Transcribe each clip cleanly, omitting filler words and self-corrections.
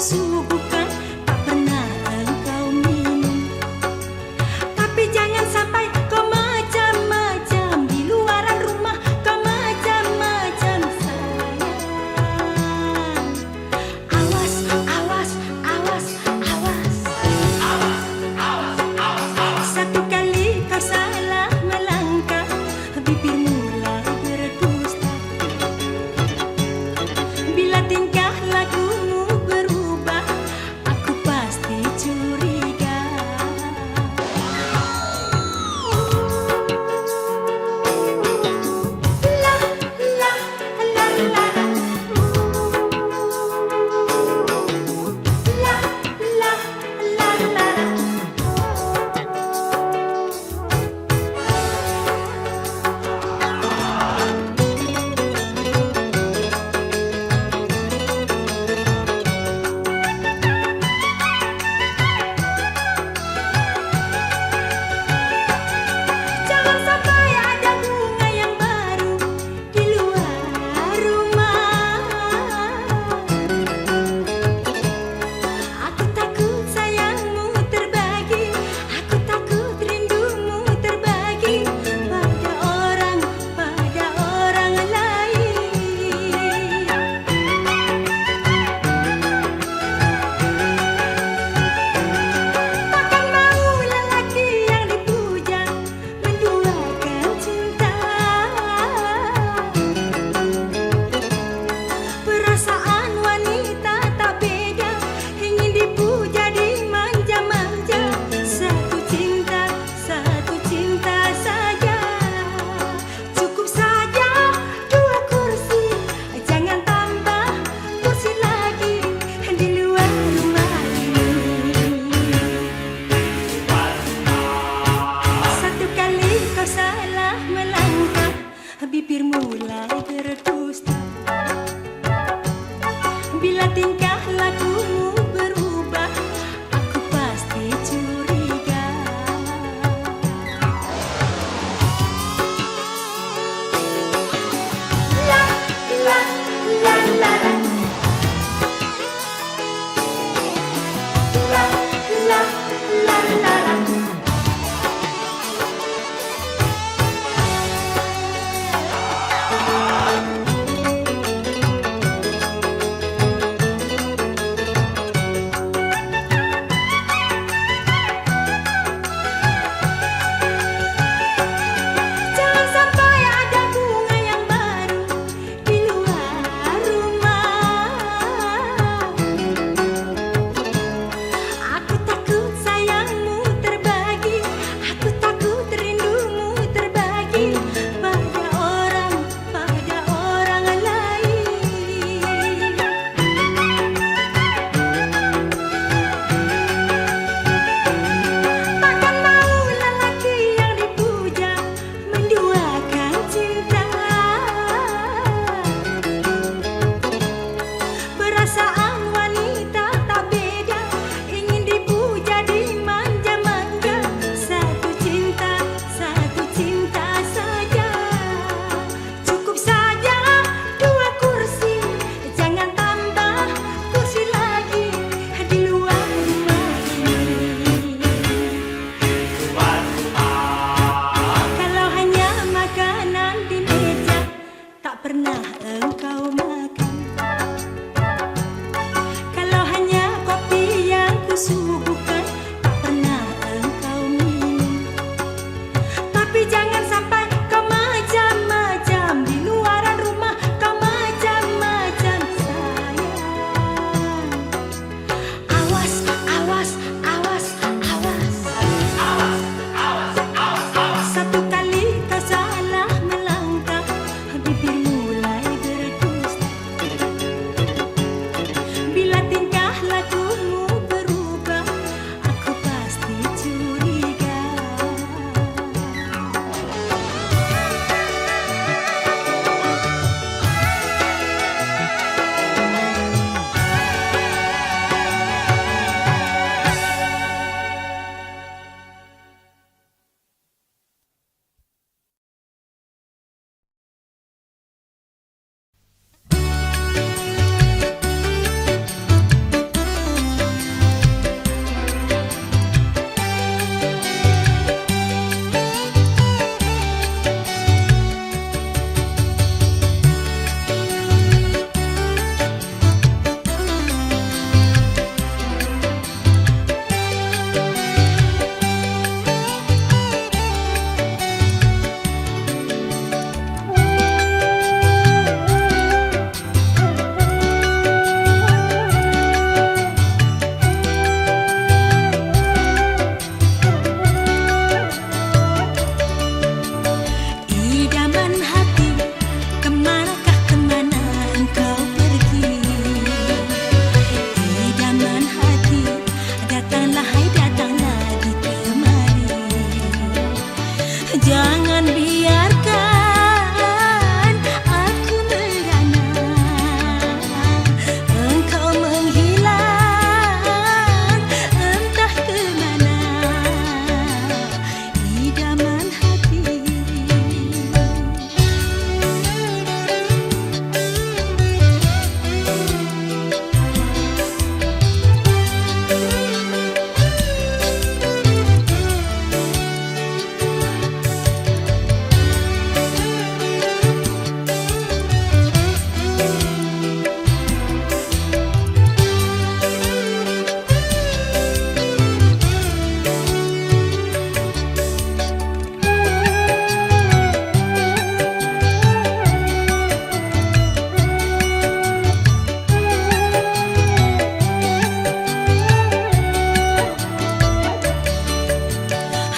suguhkan tak pernah engkau minum. Tapi jangan sampai kau macam-macam di luaran rumah, kau macam-macam sayang. Awas, awas, awas, awas. Satu kali kau salah melangkah, bibir mulai berdusta. Bila tingkah lakumu berubah,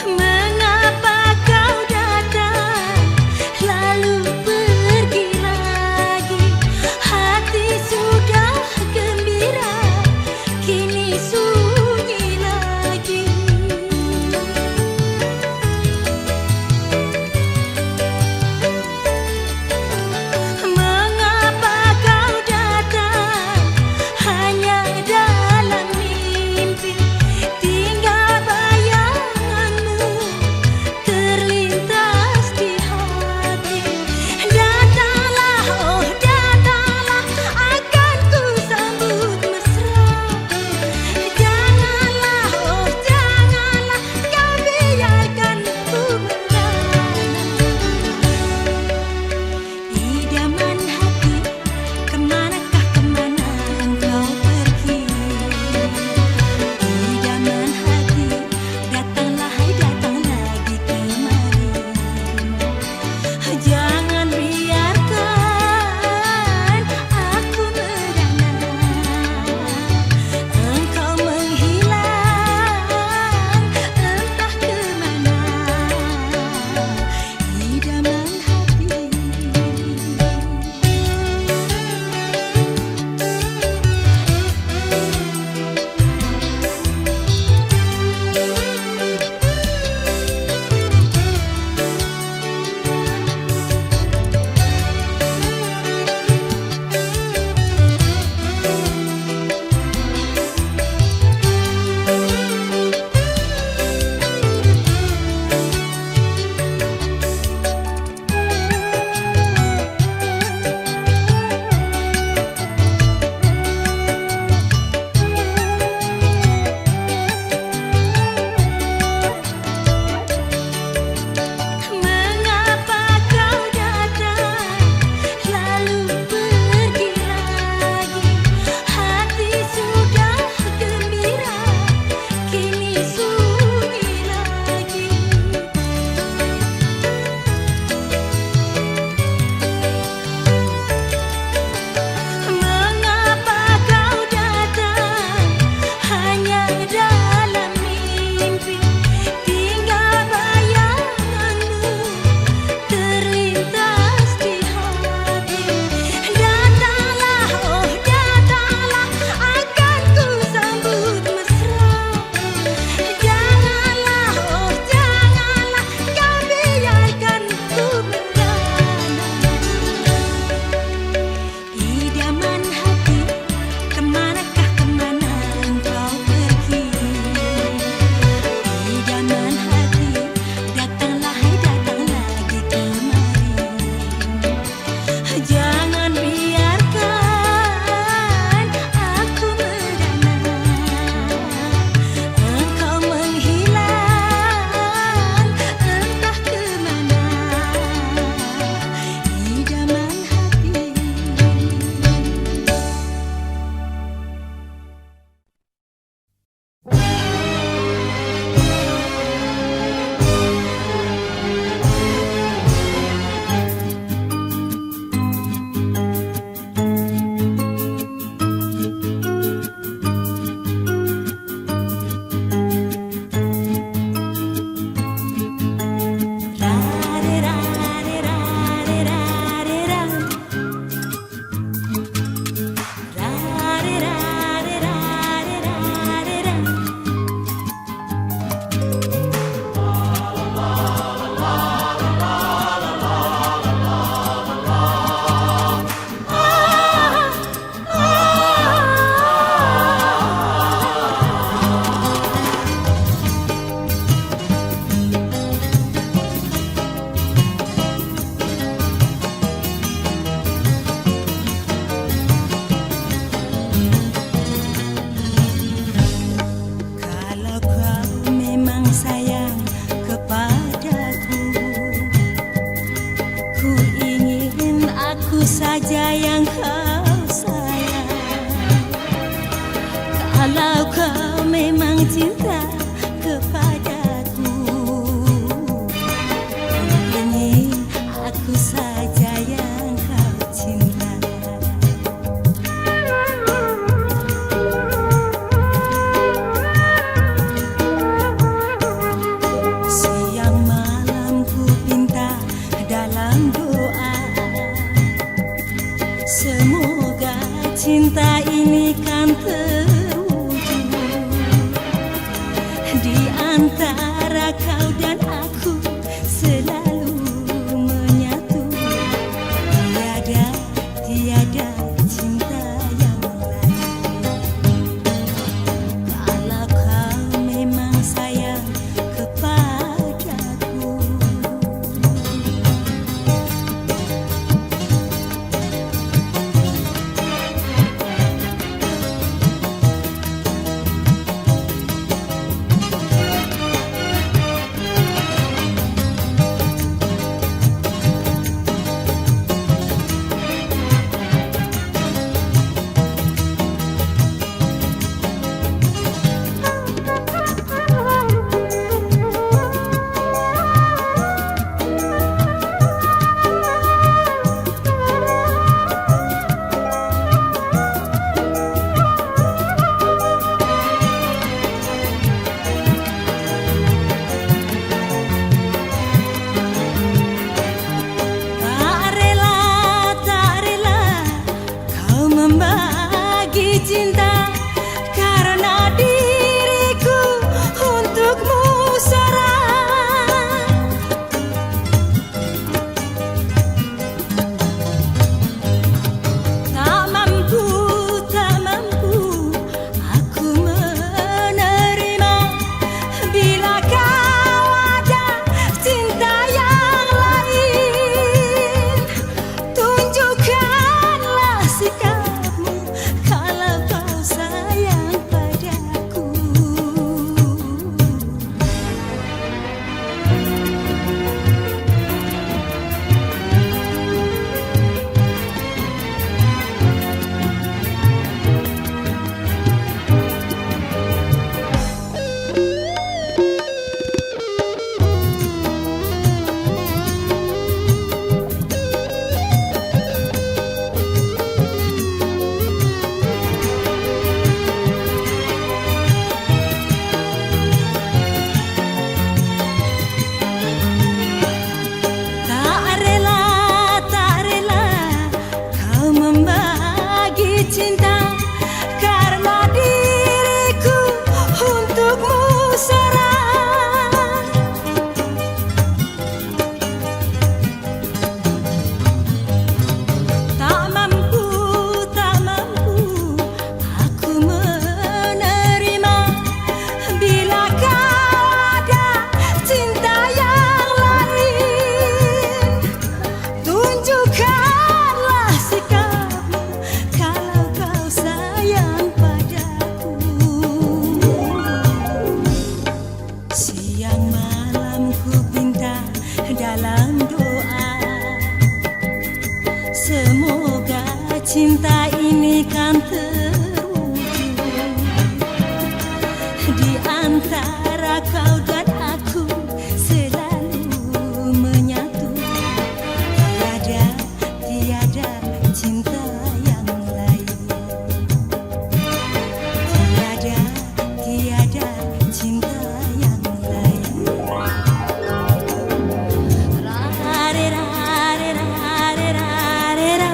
Mengapa kau datang lalu pergi lagi? cinta kepadaku. Ingin aku saja yang kau cinta. Siang malam ku pinta dalam doa, semoga cinta ini kan terwujud. Di antara kau dan aku selalu menyatu. Tiada, tiada cinta yang lain. Kalau kau memang sayang kepadaku. Membagi cinta karena diriku untukmu seorang. Tak mampu aku menerima bila kau ada cinta yang lain. Tunjukkanlah sikap kalau kau sayang padaku. Membagi cinta karena diriku untukmu seorang. Tak mampu aku menerima bila kau ada cinta yang lain. Tunjukkanlah sikap kalau kau sayang padaku. Siang malam ku pinta dalam doa, semoga cinta ini kan terwujud. Di antara kau dan aku selalu menyatu. Tiada, tiada cinta yang lain. Tiada, tiada cinta yang lain. Ra-re-ra-re-ra-re-ra-re-ra.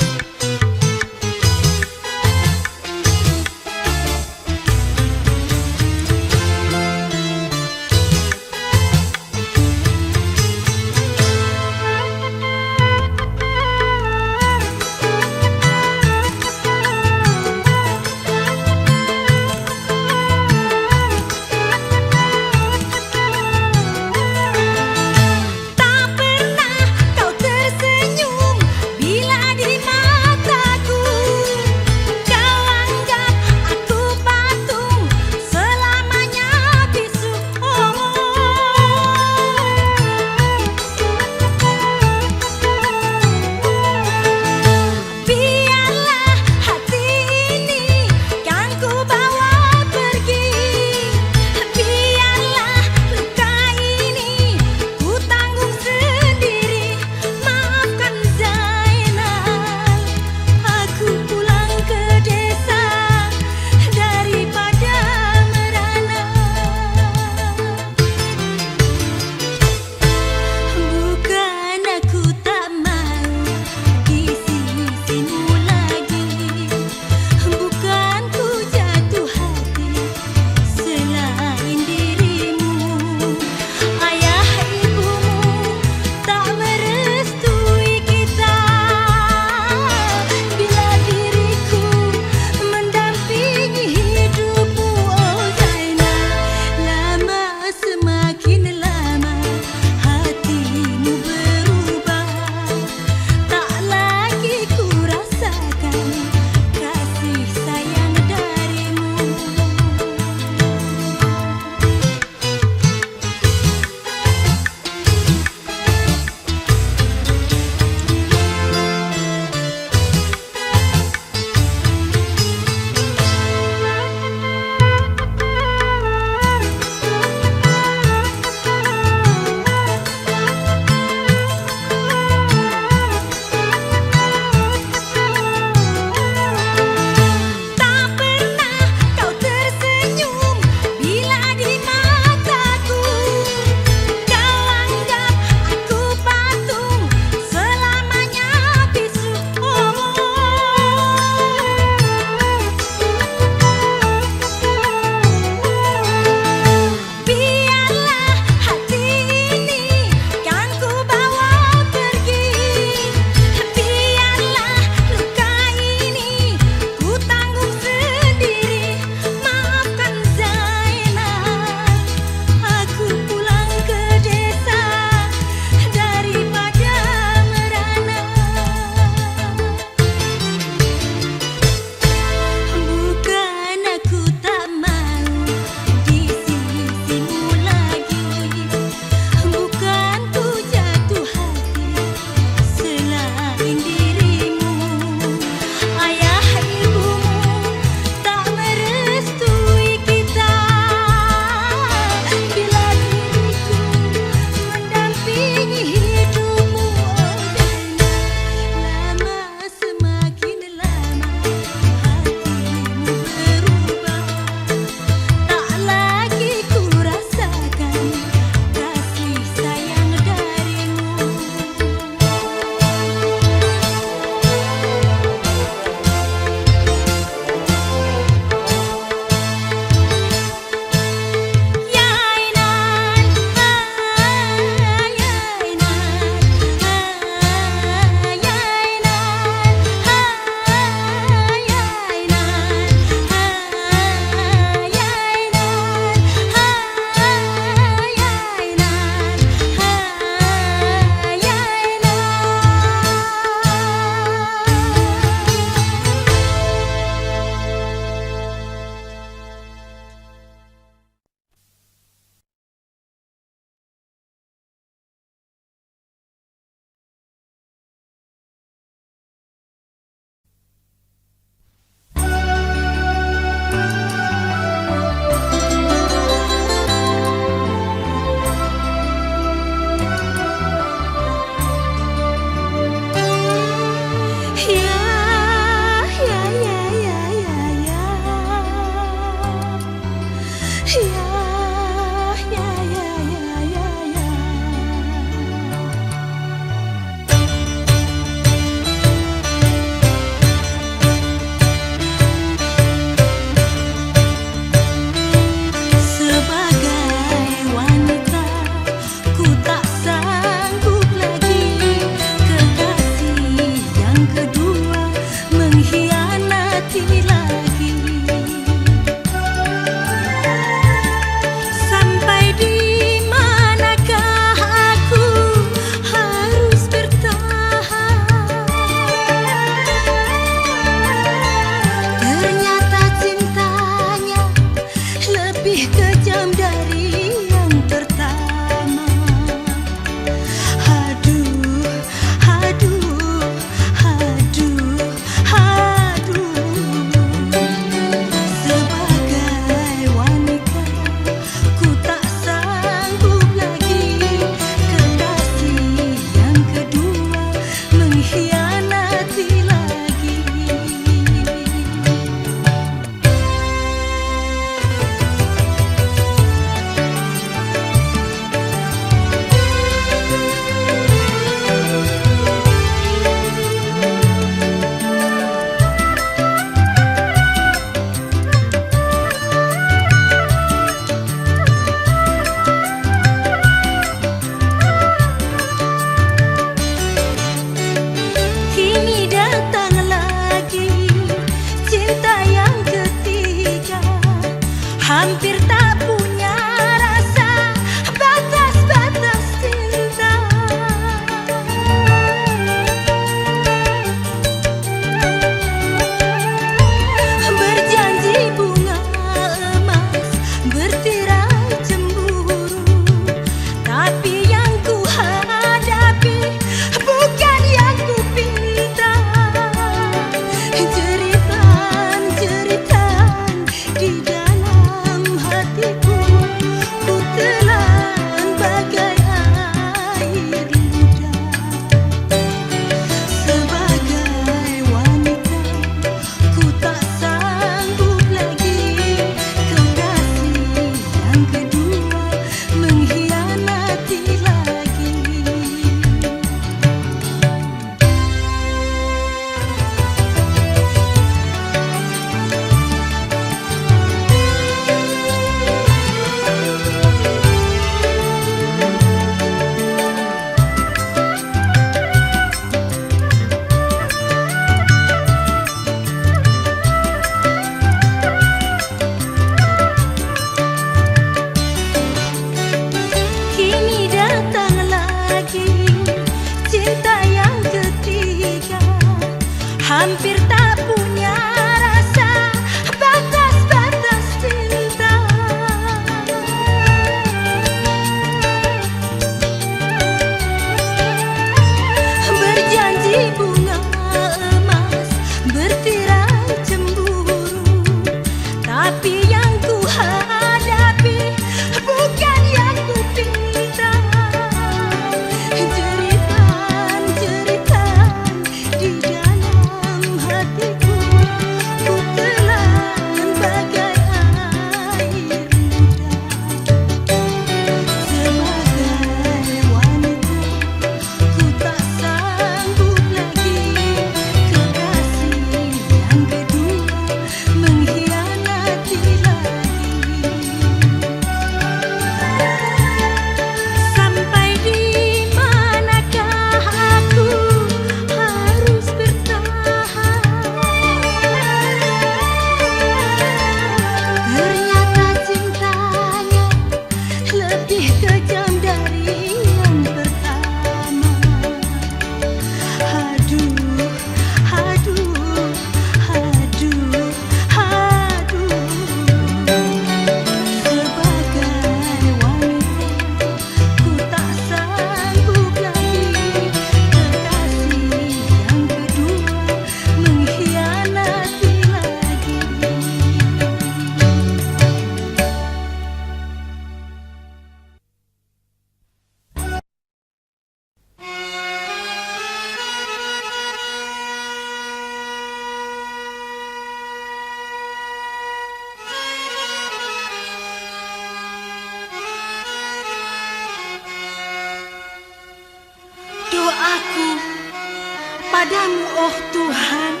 Padamu, oh Tuhan,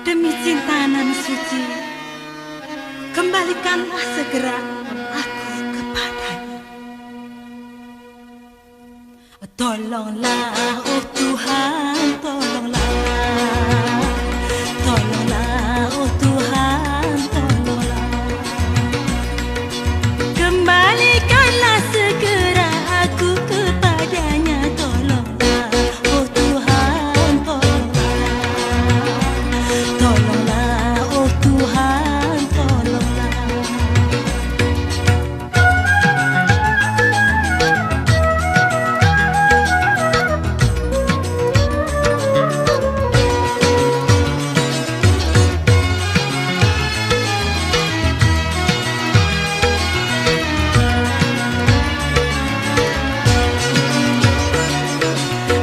demi cinta nan suci, kembalikanlah segera aku kepadanya. Tolonglah, oh Tuhan, tolonglah. Tolonglah, oh Tuhan, tolonglah. Kembalikanlah segera aku kepadanya. Tolonglah, oh Tuhan, tolonglah. Tolonglah, oh Tuhan, tolonglah.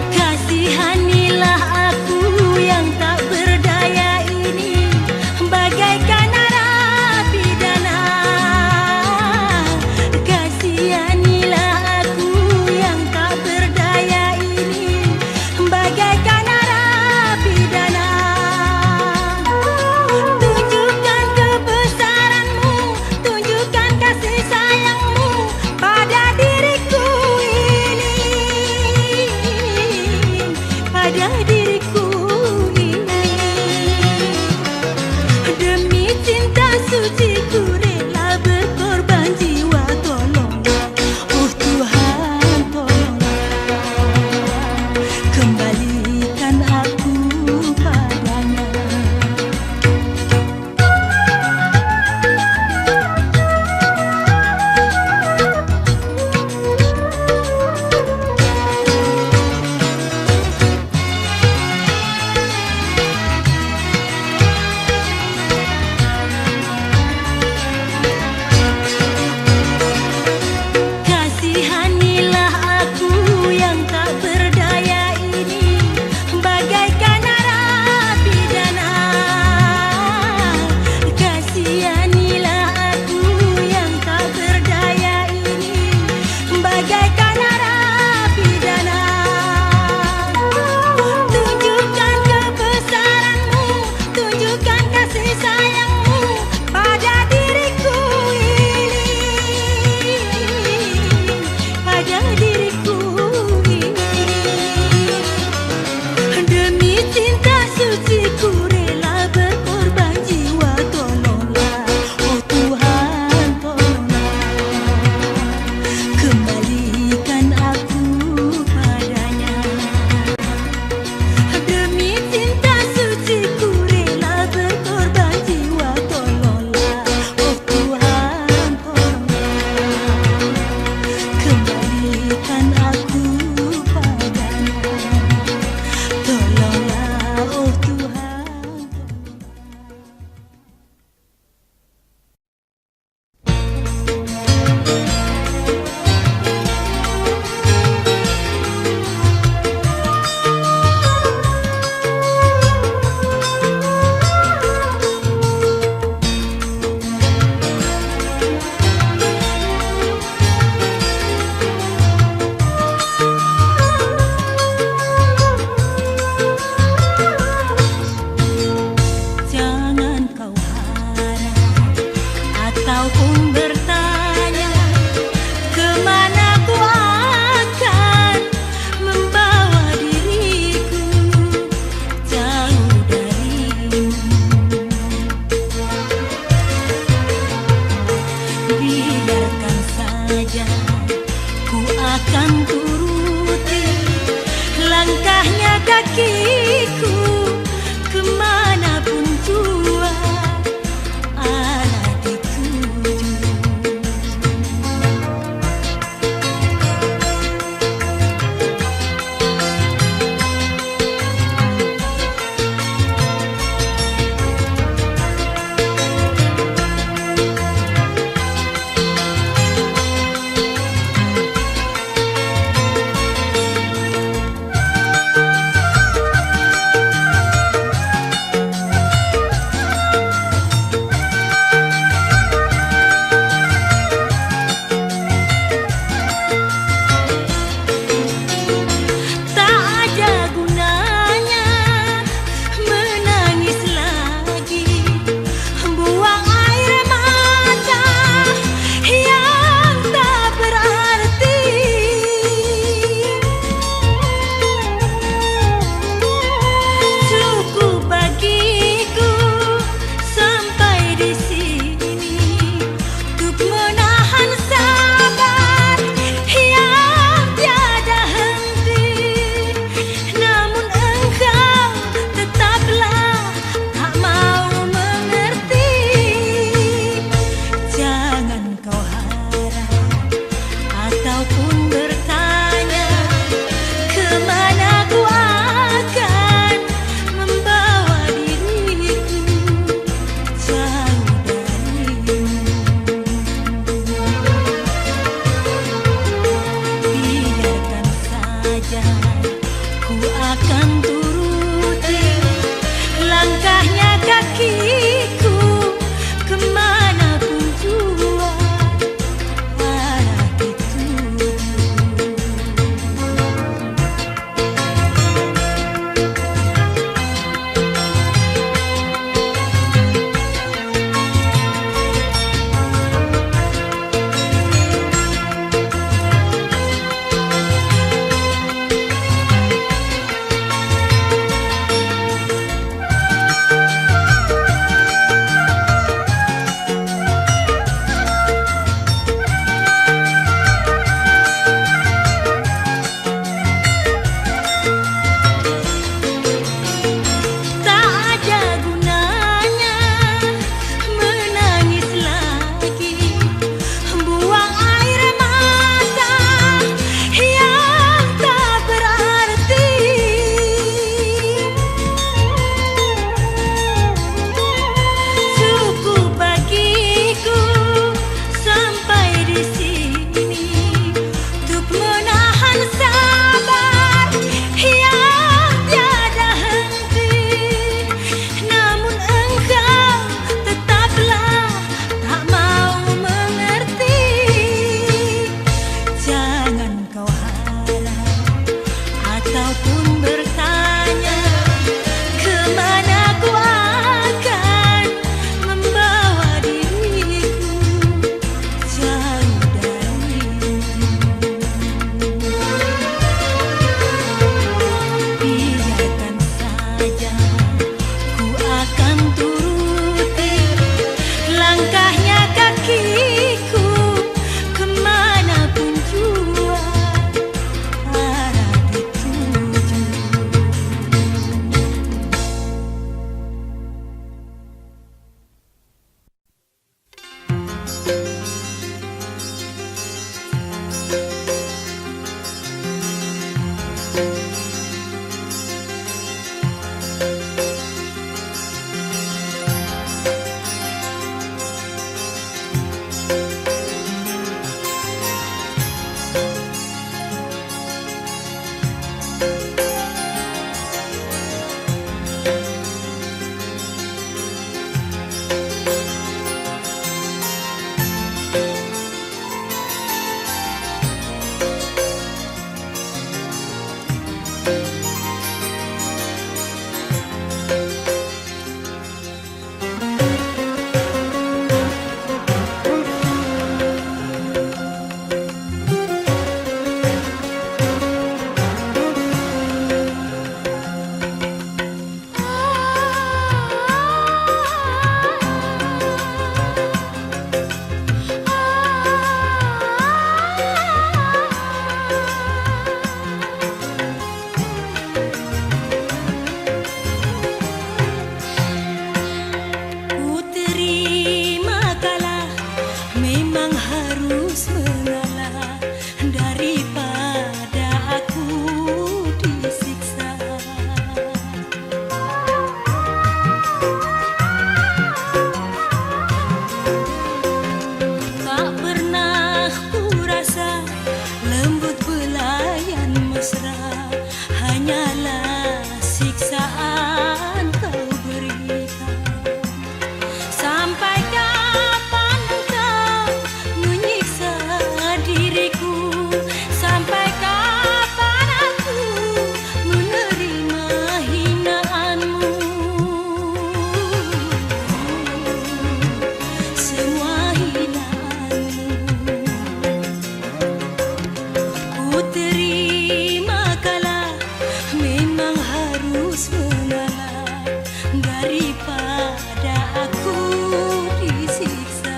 Kasihanilah aku yang tak berdaya ini, bagaikan narapidana. Kasihanilah aku yang tak berdaya ini, bagaikan narapidana. Tunjukkan kebesaran-Mu, tunjukkan kasih sayang-Mu pada diriku ini, pada diriku ini. Demi cinta suci ku rela berkorban jiwa. Tolonglah, oh Tuhan, tolonglah. Kembalikan aku padanya. Kasihanilah aku yang tak berdaya ini, bagaikan narapidana. Kasihanilah aku yang tak berdaya ini, bagaikan narapidana. Tunjukkan kebesaran-Mu, tunjukkan kasih sayang-Mu pada diriku ini, pada diriku ini. Demi cinta suci ku rela berkorban jiwa. Tolonglah, oh Tuhan, tolonglah. Kembalikan aku padanya. Demi cinta suci ku rela berkorban jiwa. Tolonglah, oh Tuhan, tolonglah. Kembalikan aku padanya. Tolonglah, oh Tuhan, Kau pun bertanya kemana ku akan membawa diriku jauh darimu. Biarkan saja ku akan turuti langkahnya kakiku kemanapun jua arah dituju. Ku terima kalah, memang harus mengalah daripada aku disiksa. Tak pernah ku rasa lembut belayan mesra, hanyalah siksaan kau berikan. Sampai kapan engkau menyiksa diriku? Sampai kapan aku menerima hinaanmu? Semua hinaanmu ku terima kalah, memang harus mengalah daripada aku disiksa.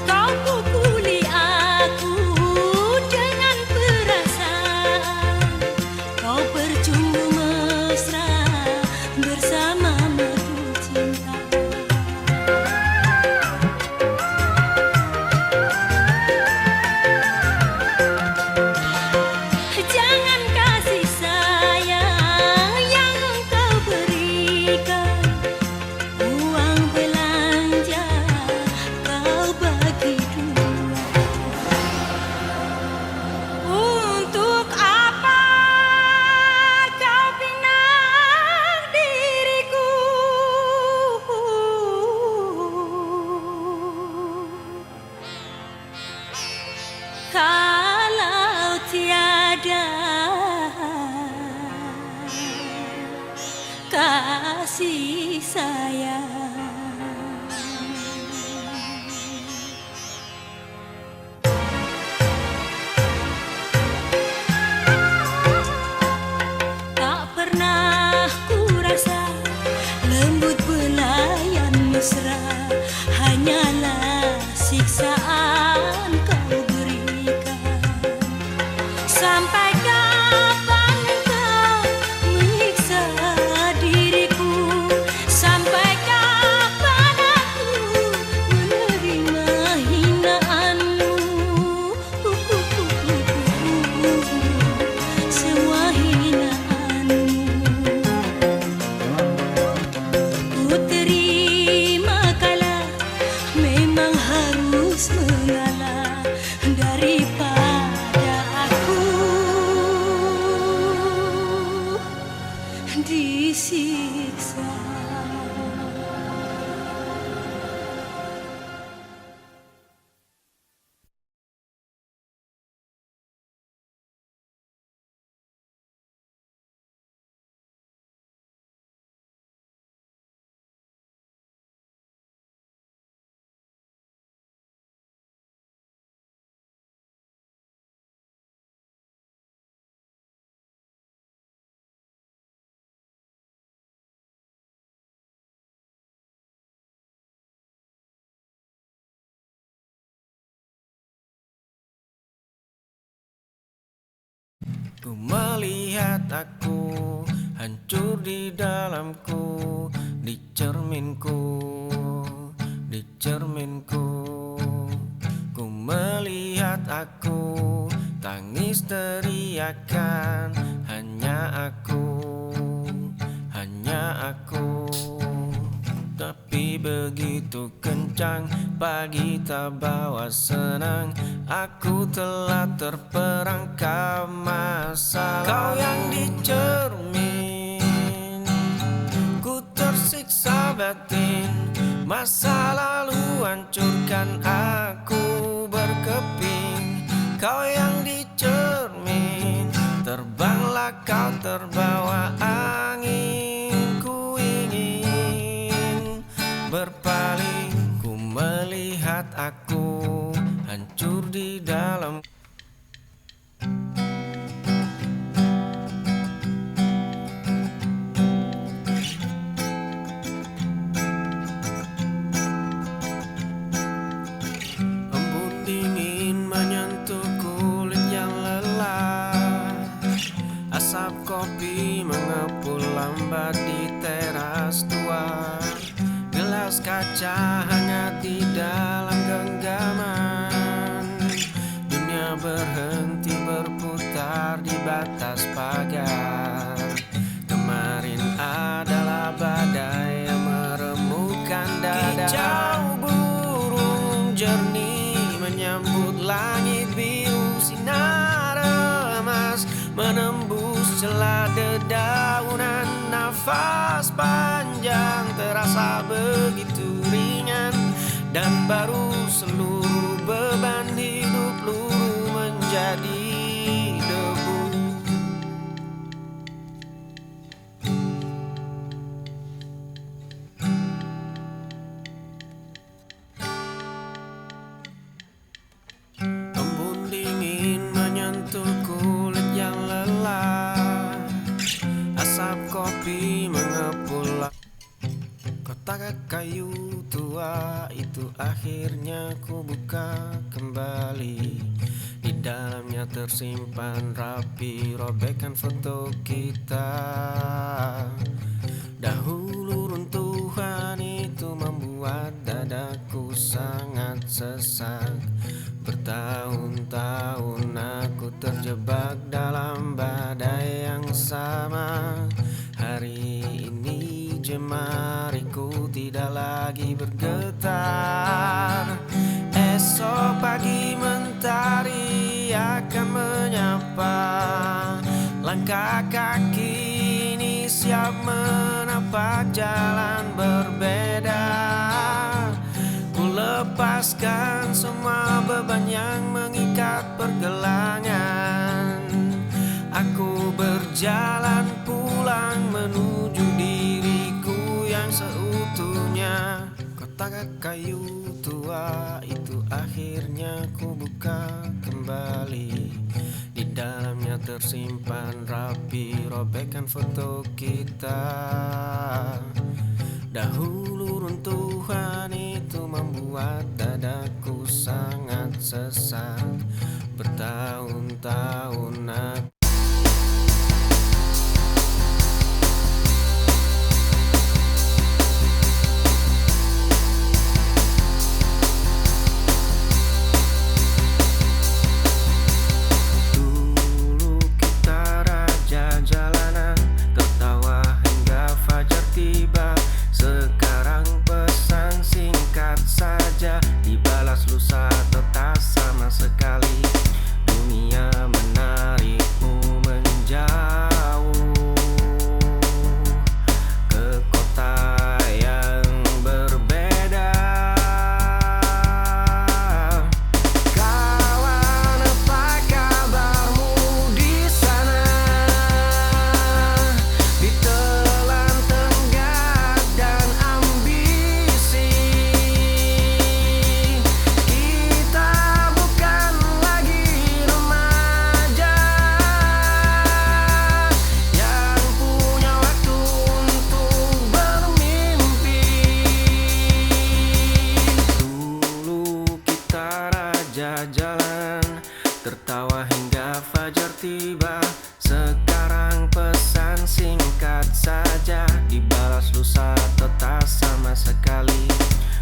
Kau pukuli aku dengan perasaan, kau bercumbu mesra bersama merdu cinta. Jangan kasih sayang yang engkau berikan, uang belanja kau bagi dua. Untuk apa kau pinang diriku? Kalau tiada kasih sayang. Tak pernah ku rasa lembut belayan mesra, hanyalah siksaan kau berikan. Sampai kapan engkau menyiksa diriku? Sampai Ku melihat aku hancur di dalamku, di cerminku, di cerminku. Ku melihat aku tangis teriakan, hanya aku, hanya aku. Tapi begitu kencang, pagi tak bawa senang. Aku telah terperangkap masalah. Kau yang dicermin, ku tersiksa batin. Masa lalu hancurkan aku berkeping. Kau yang dicermin, terbanglah kau terbawa angin. Ku ingin berpaling, ku melihat aku hancur di dalam. Embun dingin menyentuh kulit yang lelah. Asap kopi mengepul lambat di teras tua. Gelas kaca hangat di dalam genggaman. Dunia berhenti berputar di batas pagar. Kemarin adalah badai yang meremukkan dada. Kicau burung jernih menyambut langit biru. Sinar emas menembus celah dedaunan. Nafas panjang terasa begitu ringan, dan baru seluruh beban hidup luruh menjadi debu. Embun dingin menyentuh kulit yang lelah. Asap kopi mengepul. Kotak kayu tua itu akhirnya ku buka kembali. Di dalamnya tersimpan rapi robekan foto kita. Dahulu runtuhan itu membuat dadaku sangat sesak. Bertahun-tahun aku terjebak dalam badai yang sama. Hari ini jemariku tidak lagi bergetar. Esok pagi mentari akan menyapa. Langkah kaki ini siap menapak jalan berbeda. Ku lepaskan semua beban yang mengikat pergelangan. Aku berjalan pulang menuju diriku yang seutuhnya. Kotak kayu tua itu akhirnya ku buka kembali. Di dalamnya tersimpan rapi robekan foto kita. Dahulu runtuhan itu membuat dadaku sangat sesak. Bertahun-tahun aku dibalas lusa atau tak sama sekali. Dunia menang.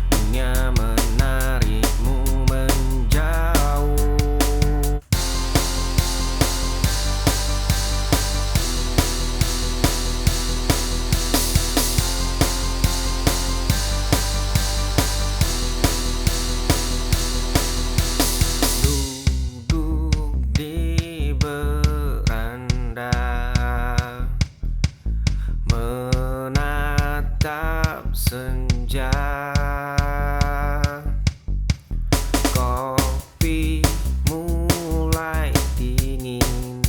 dunia menarikmu menjauh. Duduk di beranda, menatap senja, kopi mulai dingin,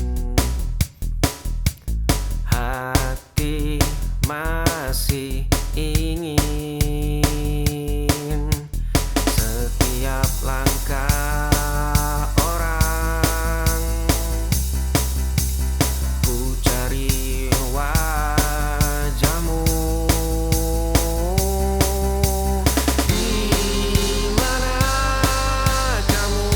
hati masih ingin. Setiap langkah orang ku cari wajahmu. Di mana kamu,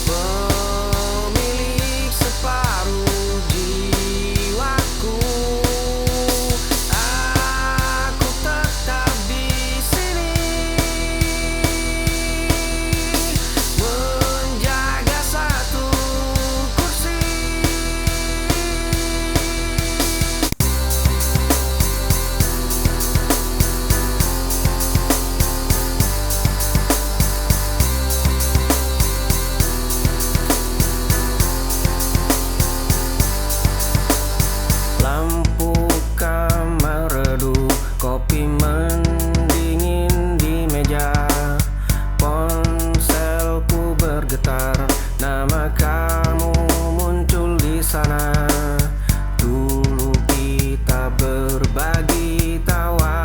pemilik separuh jiwaku? Aku tetap di sini menjaga satu kursi. Lampu kamar redup, kopi mendingin di meja, ponselku bergetar, nama kamu muncul di sana. Dulu kita berbagi tawa,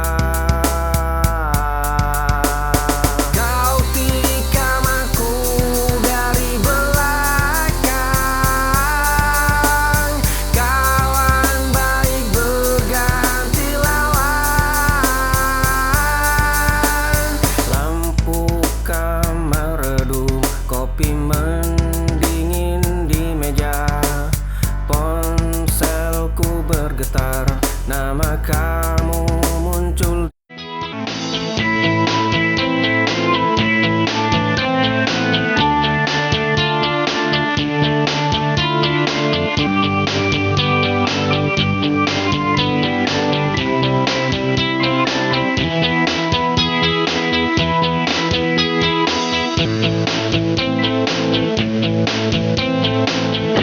kau tikam aku dari belakang, kawan baik berganti lawan. Lampu kamar redup, kopi mendingin di meja, ponselku bergetar, nama kamu muncul.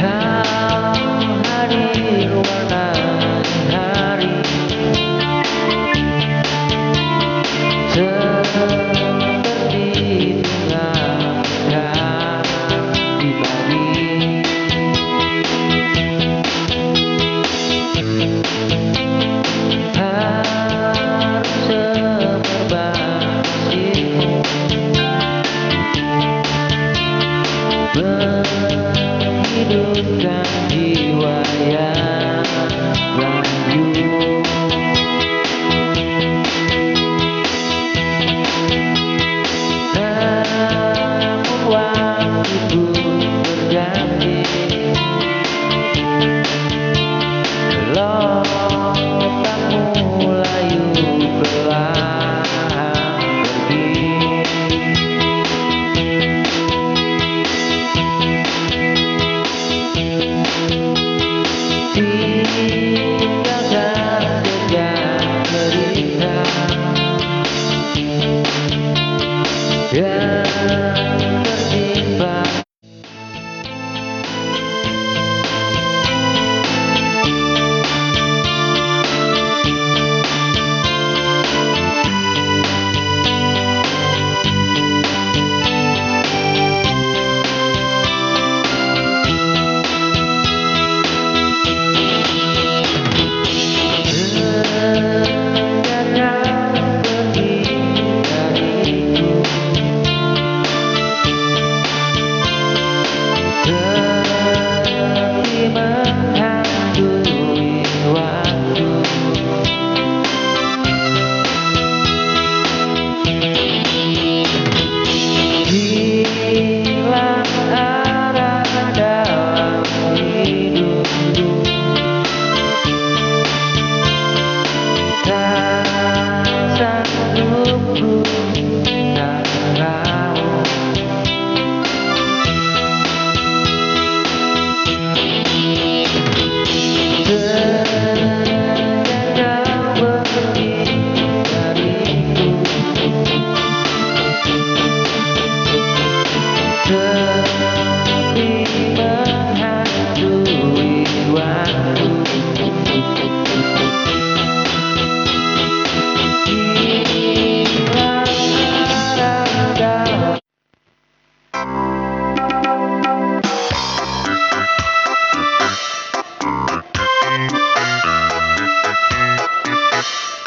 Kau hadir warnai hari,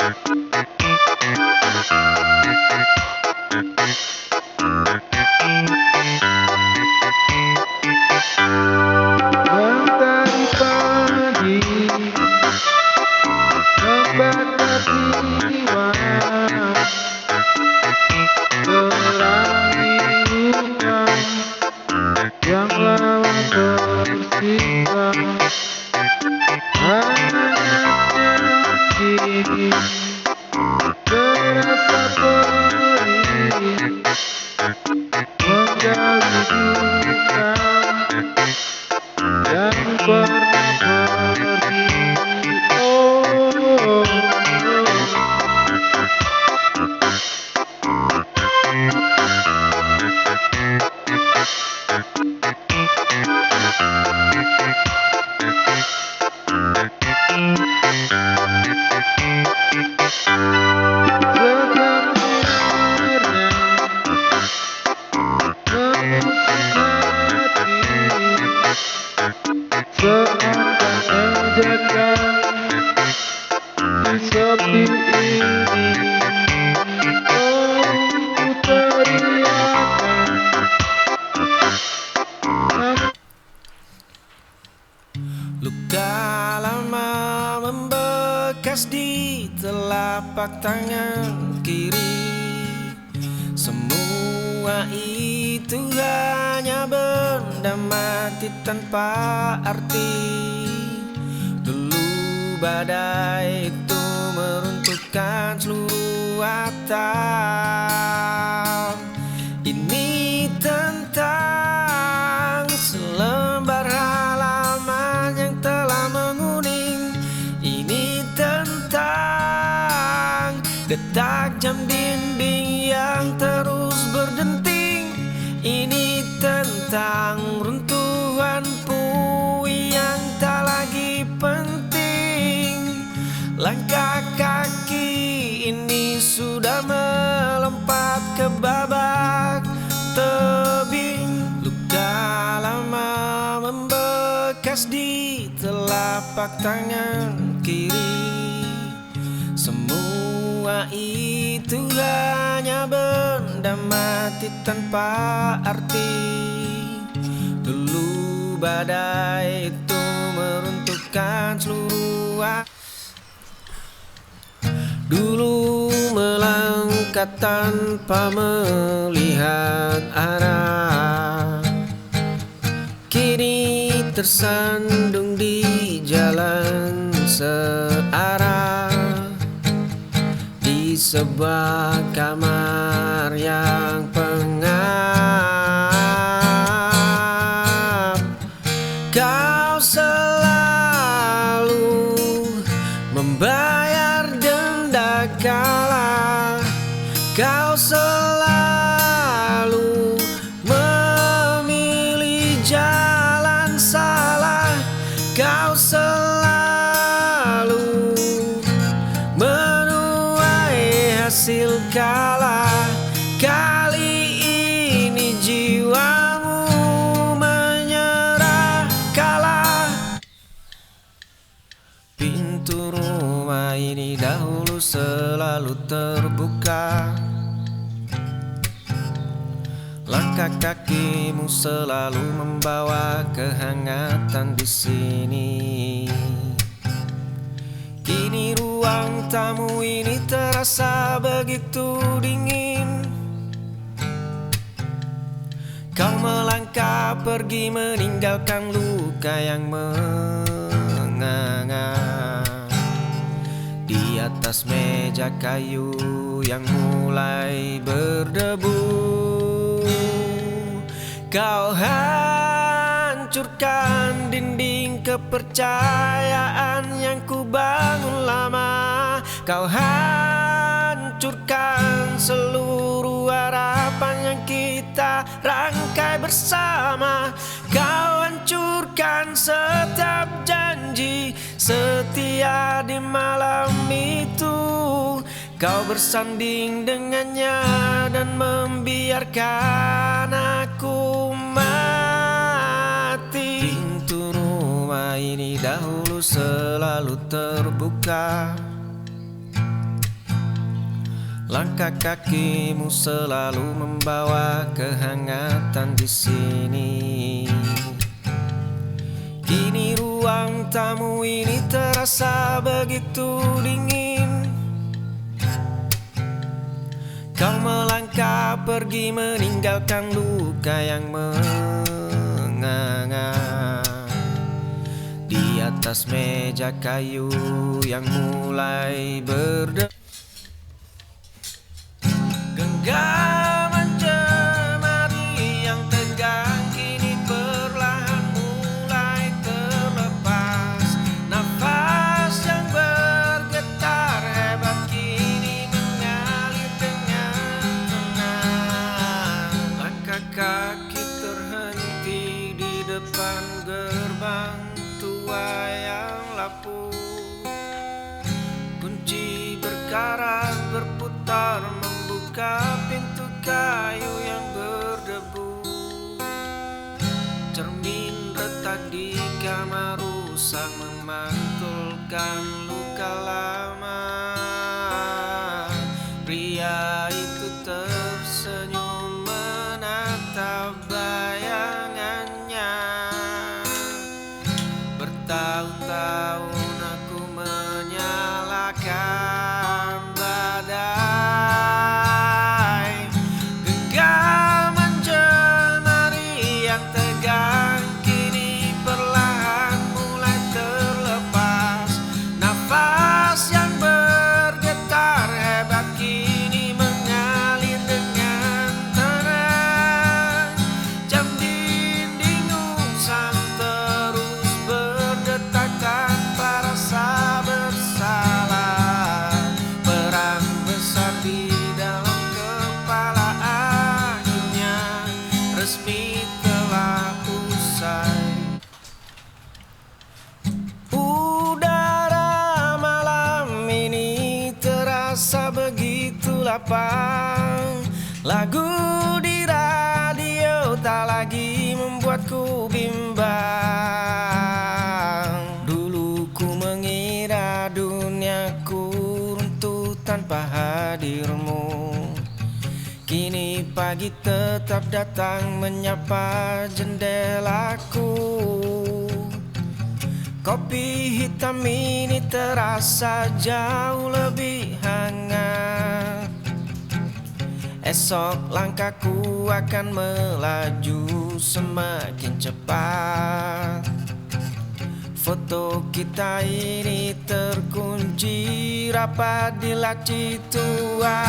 Mentari pagi membakar jiwa, terangi luka yang lama tersimpan. Hangatnya kini terasa perih, menggali duka yang pernah pergi. Oh, sebenarnya seakan menjaga di sepi ini. Oh, ku teriakan Luka lama membekas di telapak tangan kiri. Semua itu hanya benda mati tanpa arti. Dulu badai itu meruntuhkan seluruh atap. Ini tentang selembar halaman yang telah menguning. Ini tentang detak jam dinding yang terus berdenting. Ini tentang runtuhan puing yang tak lagi penting. Langkah kaki ini sudah melompat ke babak tebing. Luka lama membekas di telapak tangan kiri. Semua itu hanya benda mati tanpa arti. Dulu badai itu meruntuhkan seluruh Dulu melangkah tanpa melihat arah, kini tersandung di jalan searah. Di sebuah kamar yang pengap, kau selalu membayar denda kalah. Kau selalu memilih jalan salah. Kau selalu menuai hasil kalah. Kali ini jiwamu menyerah kalah. Pintu rumah ini dahulu selalu terbuka. Langkah kakimu selalu membawa kehangatan di sini. Kini ruang tamu ini terasa begitu dingin. Kau melangkah pergi meninggalkan luka yang menganga. Di atas meja kayu yang mulai berdebu, kau hancurkan dinding kepercayaan yang ku bangun lama. Kau hancurkan seluruh harapan yang kita rangkai bersama. Kau hancurkan setiap janji setia di malam itu. Kau bersanding dengannya dan membiarkan aku mati. Pintu rumah ini dahulu selalu terbuka. Langkah kakimu selalu membawa kehangatan di sini. Kini ruang tamu ini terasa begitu dingin. Kau melangkah pergi meninggalkan luka yang menganga di atas meja kayu yang mulai berdebu. Genggaman jemari yang tegang kini perlahan mulai terlepas. Nafas yang bergetar hebat kini mengalir dengan tenang. Langkah kaki terhenti di depan gerbang tua yang lapuk. Kunci berkarat berputar membuka pintu kayu yang berdebu. Cermin retak di kamar rusak memantulkan luka lama. Pria itu tersenyum menatap bayangannya. Bertahun-tahun aku menyalakan badai. Genggaman jemari yang tegang kini perlahan mulai terlepas. Nafas yang bergetar hebat kini mengalir dengan tenang. Jam dinding usang terus berdetak tanpa rasa bersalah. Perang besar di dalam kepala akhirnya resmi telah usai. Udara malam ini terasa begitu lapang. Lagu di radio tak lagi membuatku bimbang. Dulu ku mengira duniaku runtuh tanpa hadirmu. Kini pagi tetap datang menyapa jendelaku. Kopi hitam ini terasa jauh lebih hangat. Esok langkahku akan melaju semakin cepat. Foto kita ini terkunci rapat di laci tua.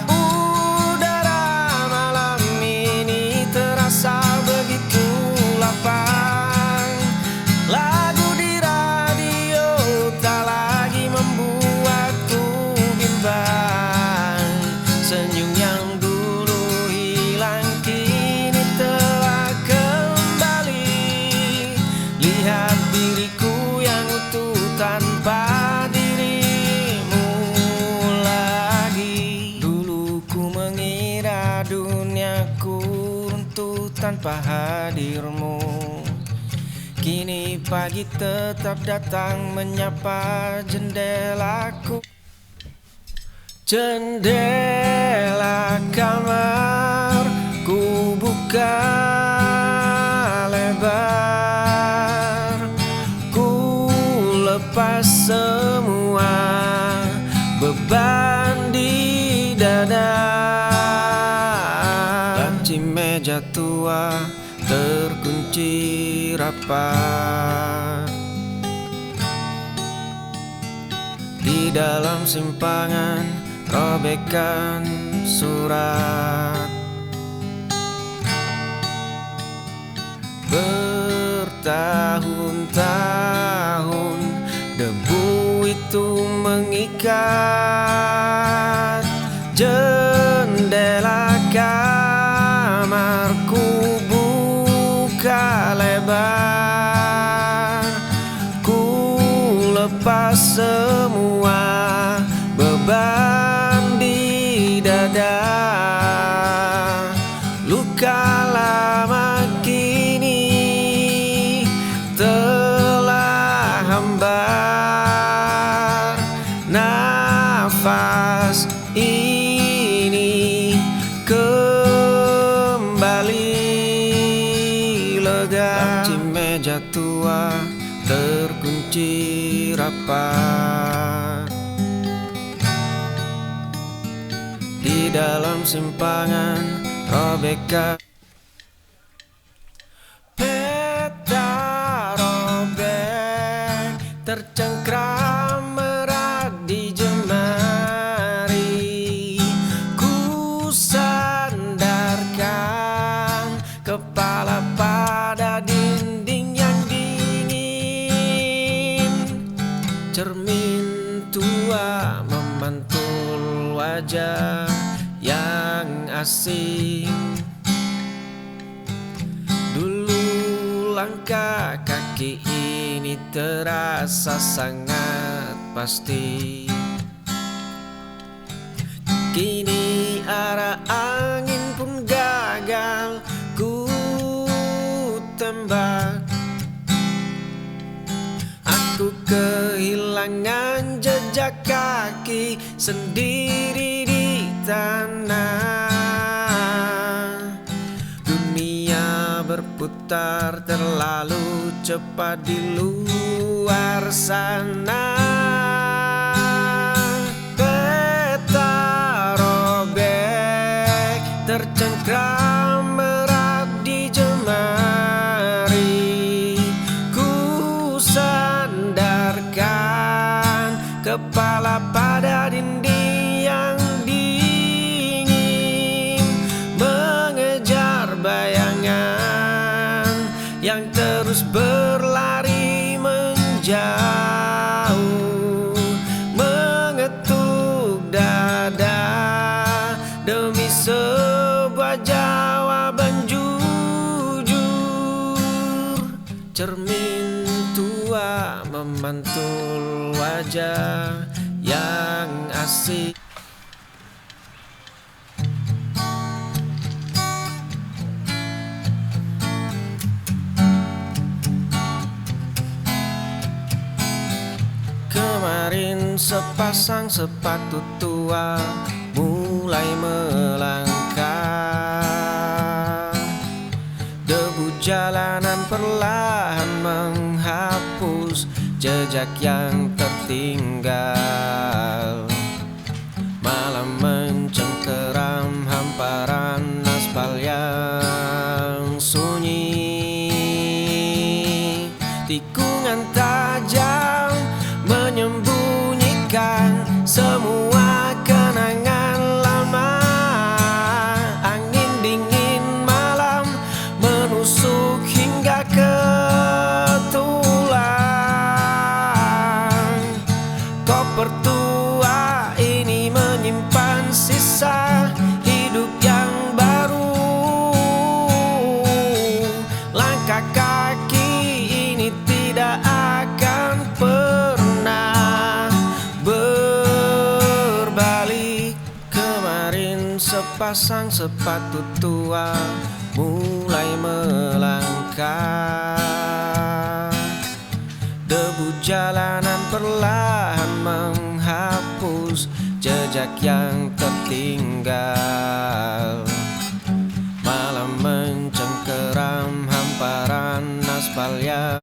Udara malam ini terasa begitu lapang. Lagu di radio tak lagi membuatku bimbang. Senyum yang dulu hilang kini telah kembali. Lihat diriku yang utuh tanpa dirimu lagi. Dulu ku mengira duniaku runtuh tanpa hadirmu. Kini pagi tetap datang menyapa jendelaku. Jendela kamar ku buka lebar. Ku lepas semua beban di dada. Laci meja tua terkunci rapat. Di dalam simpangan robekan surat. Bertahun-tahun debu itu mengikat. Jendela kamarku buka lebar. Ku lepas semua beban di dada. Luka lama kini telah hambar. Nafas ini kembali lega. Laci meja tua terkunci rapat. Di dalam simpangan robeka peta robek tercengkram erat di jemari. Ku sandarkan kepala pada dinding yang dingin. Cermin tua memantul wajah yang asing. Dulu langkah kaki ini terasa sangat pasti. Kini arah angin pun gagal ku tembak. Aku kehilangan jejak kaki sendiri di tanah. Dunia berputar terlalu cepat di luar sana. Peta robek tercengkram erat di jemari. Ku sandarkan kepala pada dinding yang dingin, mengejar bayangan yang terus berlari menjauh, mengetuk dada demi sebuah jawaban jujur. Cermin tua memantul wajah yang asik. Kemarin sepasang sepatu tua mulai melangkah. Debu jalanan perlahan menghapus jejak yang tertinggal. Malam mencengkeram hamparan aspal yang sunyi. Tikungan tajam menyembunyikan semua kenangan lama. Angin dingin malam menusuk hingga ke tulang. Koper tua ini menyimpan sisa hidup yang baru. Langkah kaki ini tidak akan pernah berbalik. Kemarin sepasang sepatu tua mulai melangkah. Debu jalanan perlahan menghapus jejak yang tertinggal. Malam mencengkeram hamparan aspal yang